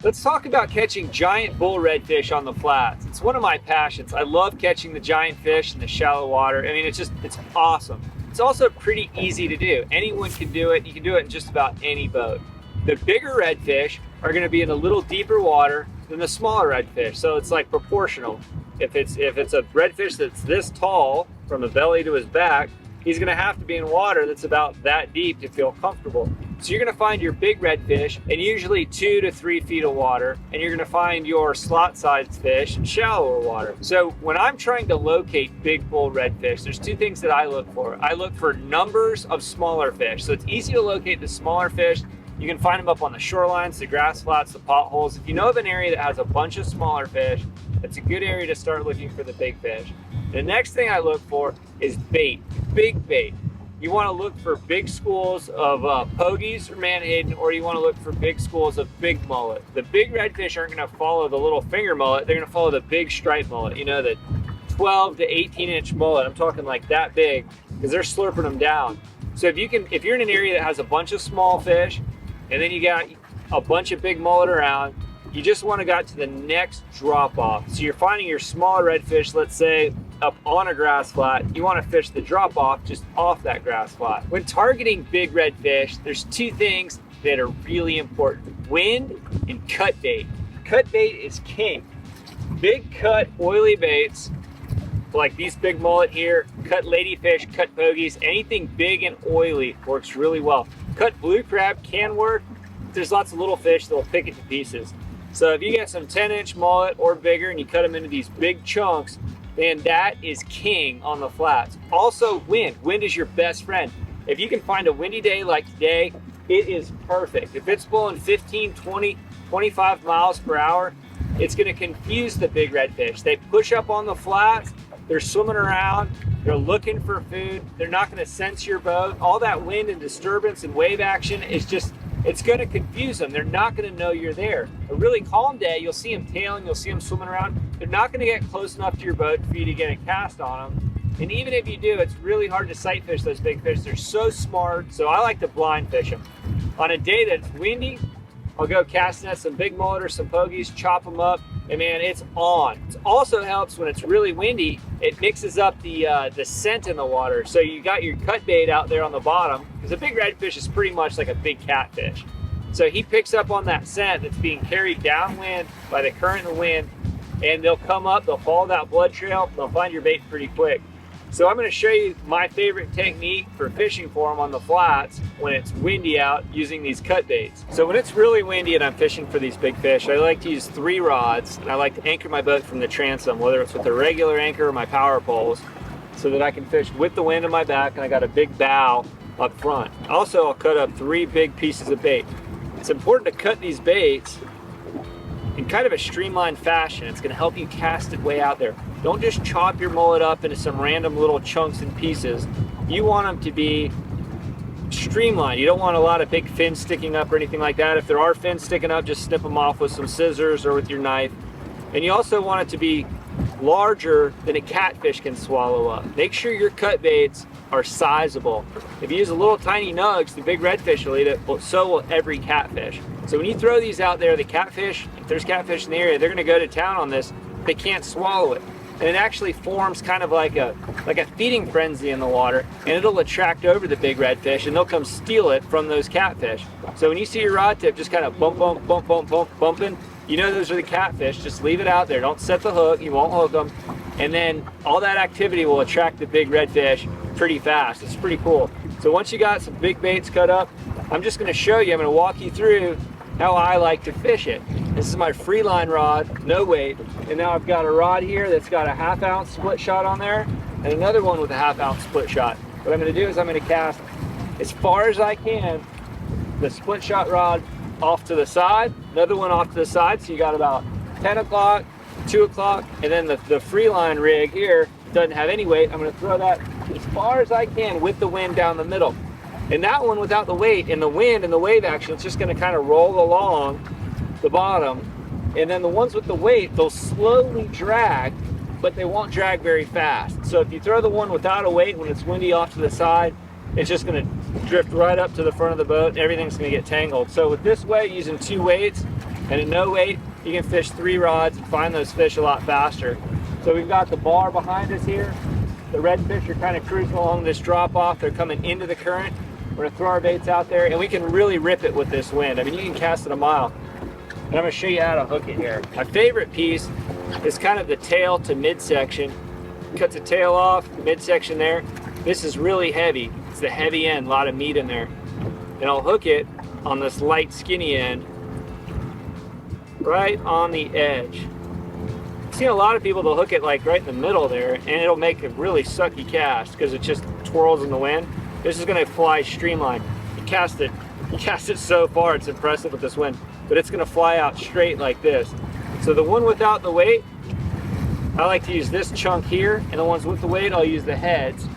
Let's talk about catching giant bull redfish on the flats. It's one of my passions. I love catching the giant fish in the shallow water. I mean, it's awesome. It's also pretty easy to do. Anyone can do it. You can do it in just about any boat. The bigger redfish are going to be in a little deeper water than the smaller redfish. So it's like proportional. If it's a redfish that's this tall from the belly to his back, he's going to have to be in water that's about that deep to feel comfortable. So you're going to find your big redfish in usually 2 to 3 feet of water, and you're going to find your slot-sized fish in shallower water. So when I'm trying to locate big bull redfish, there's two things that I look for. I look for numbers of smaller fish. So it's easy to locate the smaller fish. You can find them up on the shorelines, the grass flats, the potholes. If you know of an area that has a bunch of smaller fish, it's a good area to start looking for the big fish. The next thing I look for is bait, big bait. You want to look for big schools of pogies or menhaden, or you want to look for big schools of big mullet. The big redfish aren't going to follow the little finger mullet. They're going to follow the big striped mullet. You know, the 12 to 18 inch mullet. I'm talking like that big, because they're slurping them down. So if you're in an area that has a bunch of small fish, and then you got a bunch of big mullet around, you just want to get to the next drop off. So you're finding your smaller redfish, let's say up on a grass flat. You want to fish the drop off just off that grass flat. When targeting big redfish, there's two things that are really important: wind and cut bait. Cut bait is king. Big cut oily baits like these big mullet here, cut ladyfish, cut pogies, anything big and oily works really well. Cut blue crab can work. There's lots of little fish that will pick it to pieces. So if you get some 10-inch mullet or bigger and you cut them into these big chunks, then that is king on the flats. Also wind. Wind is your best friend. If you can find a windy day like today, it is perfect. If it's blowing 15, 20, 25 miles per hour, it's going to confuse the big redfish. They push up on the flats, they're swimming around, they're looking for food, they're not going to sense your boat. All that wind and disturbance and wave action is just, it's going to confuse them. They're not going to know you're there. A really calm day, you'll see them tailing, you'll see them swimming around. They're not going to get close enough to your boat for you to get a cast on them. And even if you do, it's really hard to sight fish those big fish. They're so smart. So I like to blind fish them. On a day that's windy, I'll go casting at some big mullet or some pogies, chop them up, and man, it's on. It also helps when it's really windy. It mixes up the scent in the water. So you got your cut bait out there on the bottom, because a big redfish is pretty much like a big catfish. So he picks up on that scent that's being carried downwind by the current and the wind, and they'll come up, they'll follow that blood trail, they'll find your bait pretty quick. So I'm going to show you my favorite technique for fishing for them on the flats when it's windy out using these cut baits. So when it's really windy and I'm fishing for these big fish, I like to use 3 rods, and I like to anchor my boat from the transom, whether it's with a regular anchor or my power poles, so that I can fish with the wind in my back and I got a big bow up front. Also, I'll cut up 3 big pieces of bait. It's important to cut these baits in kind of a streamlined fashion. It's going to help you cast it way out there. Don't just chop your mullet up into some random little chunks and pieces. You want them to be streamlined. You don't want a lot of big fins sticking up or anything like that. If there are fins sticking up, just snip them off with some scissors or with your knife. And you also want it to be larger than a catfish can swallow up. Make sure your cut baits are sizable. If you use a little tiny nugs, the big redfish will eat it, but so will every catfish. So when you throw these out there, the catfish, if there's catfish in the area, they're going to go to town on this. They can't swallow it. And it actually forms kind of like a feeding frenzy in the water, and it'll attract over the big redfish, and they'll come steal it from those catfish. So when you see your rod tip just kind of bumping, you know those are the catfish. Just leave it out there. Don't set the hook. You won't hook them. And then all that activity will attract the big redfish pretty fast. It's pretty cool. So once you got some big baits cut up, I'm just going to show you, I'm going to walk you through how I like to fish it. This is my free line rod, no weight. And now I've got a rod here that's got a 1/2 ounce split shot on there, and another one with a 1/2 ounce split shot. What I'm going to do is I'm going to cast as far as I can the split shot rod off to the side, another one off to the side, so you got about 10 o'clock, 2 o'clock, and then the free line rig here doesn't have any weight. I'm going to throw that as far as I can with the wind down the middle. And that one without the weight and the wind and the wave action, it's just going to kind of roll along the bottom. And then the ones with the weight, they'll slowly drag, but they won't drag very fast. So if you throw the one without a weight when it's windy off to the side, it's just going to drift right up to the front of the boat and everything's going to get tangled. So with this way, using 2 weights, And at no weight, you can fish 3 rods and find those fish a lot faster. So we've got the bar behind us here. The redfish are kind of cruising along this drop off. They're coming into the current. We're gonna throw our baits out there and we can really rip it with this wind. I mean, you can cast it a mile. And I'm gonna show you how to hook it here. My favorite piece is kind of the tail to midsection. Cut the tail off, midsection there. This is really heavy. It's the heavy end, a lot of meat in there. And I'll hook it on this light skinny end, right on the edge. I've seen a lot of people, they'll hook it like right in the middle there, and it'll make a really sucky cast because it just twirls in the wind. This is gonna fly streamline. You cast it so far, it's impressive with this wind, but it's gonna fly out straight like this. So the one without the weight, I like to use this chunk here, and the ones with the weight, I'll use the heads.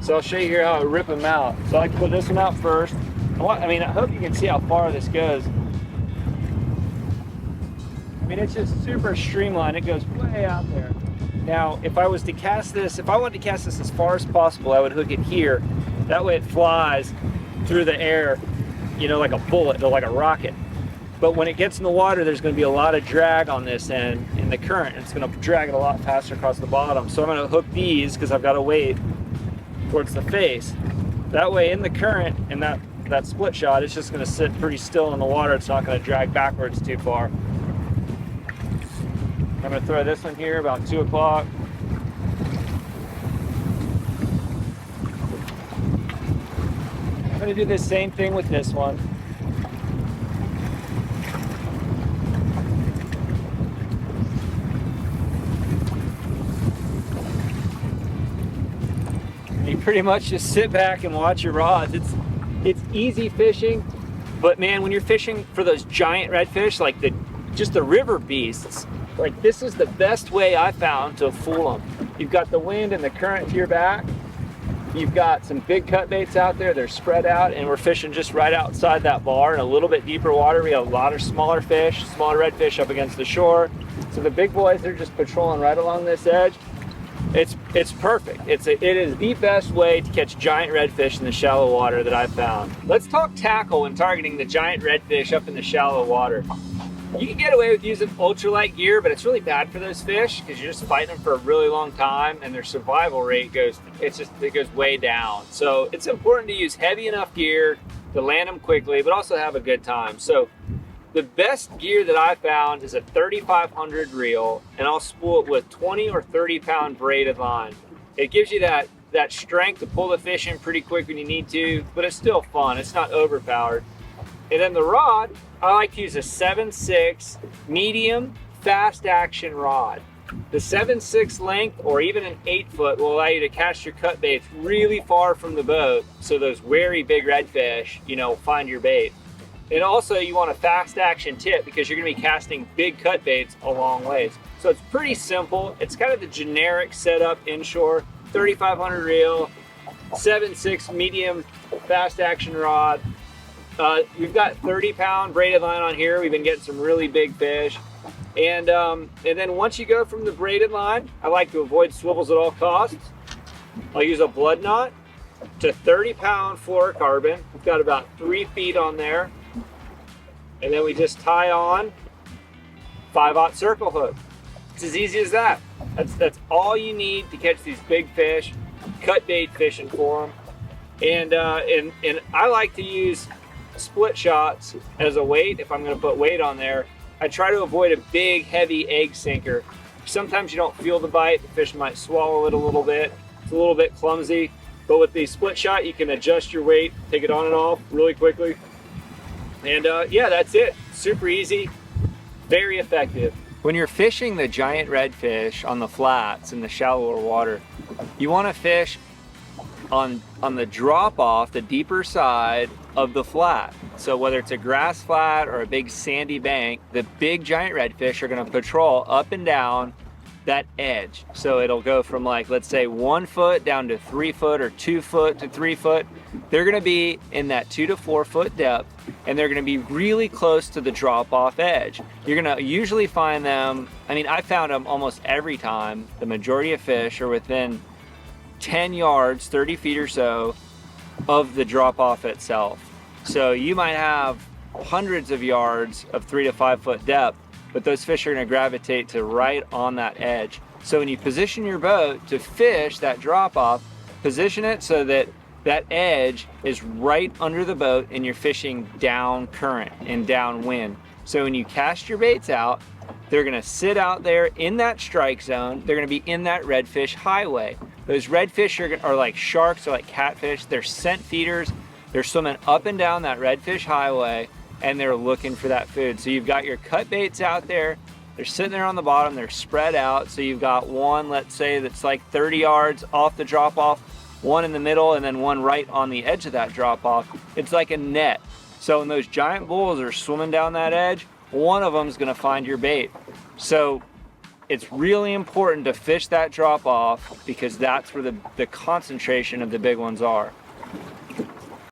So I'll show you here how I rip them out. So I like to put this one out first. I hope you can see how far this goes. I mean, it's just super streamlined. It goes way out there. Now, if I was to cast this, if I wanted to cast this as far as possible, I would hook it here. That way it flies through the air, you know, like a bullet or like a rocket. But when it gets in the water, there's going to be a lot of drag on this end in the current. It's going to drag it a lot faster across the bottom. So I'm going to hook these because I've got to weight towards the face. That way in the current and that split shot, it's just going to sit pretty still in the water. It's not going to drag backwards too far. I'm going to throw this one here about 2 o'clock. I'm going to do the same thing with this one. You pretty much just sit back and watch your rods. It's easy fishing, but man, when you're fishing for those giant redfish, like just the river beasts, like this is the best way I found to fool them. You've got the wind and the current to your back. You've got some big cut baits out there. They're spread out, and we're fishing just right outside that bar in a little bit deeper water. We have a lot of smaller fish, smaller redfish up against the shore. So the big boys, they're just patrolling right along this edge. It's perfect. It is the best way to catch giant redfish in the shallow water that I've found. Let's talk tackle when targeting the giant redfish up in the shallow water. You can get away with using ultralight gear, but it's really bad for those fish because you're just fighting them for a really long time, and their survival rate goes way down. So it's important to use heavy enough gear to land them quickly, but also have a good time. So the best gear that I found is a 3500 reel, and I'll spool it with 20 or 30 pound braided line. It gives you that strength to pull the fish in pretty quick when you need to, but it's still fun. It's not overpowered. And then the rod, I like to use a 7/6 medium fast action rod. The 7/6 length or even an 8-foot will allow you to cast your cut baits really far from the boat, so those wary big redfish, you know, find your bait. And also you want a fast action tip because you're going to be casting big cut baits a long ways. So it's pretty simple. It's kind of the generic setup inshore. 3500 reel, 7/6 medium fast action rod. We've got 30 pound braided line on here. We've been getting some really big fish. And then once you go from the braided line, I like to avoid swivels at all costs. I'll use a blood knot to 30 pound fluorocarbon. We've got about 3 feet on there. And then we just tie on 5/0 circle hook. It's as easy as that. That's all you need to catch these big fish, cut bait fishing for them. And I like to use split shots as a weight. If I'm going to put weight on there, I try to avoid a big heavy egg sinker. Sometimes you don't feel the bite. The fish might swallow it a little bit. It's a little bit clumsy, but with the split shot you can adjust your weight, take it on and off really quickly. And yeah, that's it. Super easy, very effective. When you're fishing the giant redfish on the flats in the shallower water, you want to fish on the drop off, the deeper side of the flat. So whether it's a grass flat or a big sandy bank, the big giant redfish are going to patrol up and down that edge. So it'll go from, like, let's say 1 foot down to 3 foot, or 2 foot to 3 foot. They're going to be in that 2 to 4 foot depth, and they're going to be really close to the drop off edge. You're going to usually find them, I mean, I found them almost every time. The majority of fish are within 10 yards, 30 feet or so of the drop off itself. So you might have hundreds of yards of 3 to 5 foot depth, but those fish are going to gravitate to right on that edge. So when you position your boat to fish that drop off, position it so that that edge is right under the boat and you're fishing down current and downwind. So when you cast your baits out, they're gonna sit out there in that strike zone. They're gonna be in that redfish highway. Those redfish are like sharks or like catfish. They're scent feeders. They're swimming up and down that redfish highway and they're looking for that food. So you've got your cut baits out there. They're sitting there on the bottom. They're spread out. So you've got one, let's say, that's like 30 yards off the drop off, one in the middle, and then one right on the edge of that drop off. It's like a net. So when those giant bulls are swimming down that edge, one of them is gonna find your bait. So it's really important to fish that drop off because that's where the concentration of the big ones are.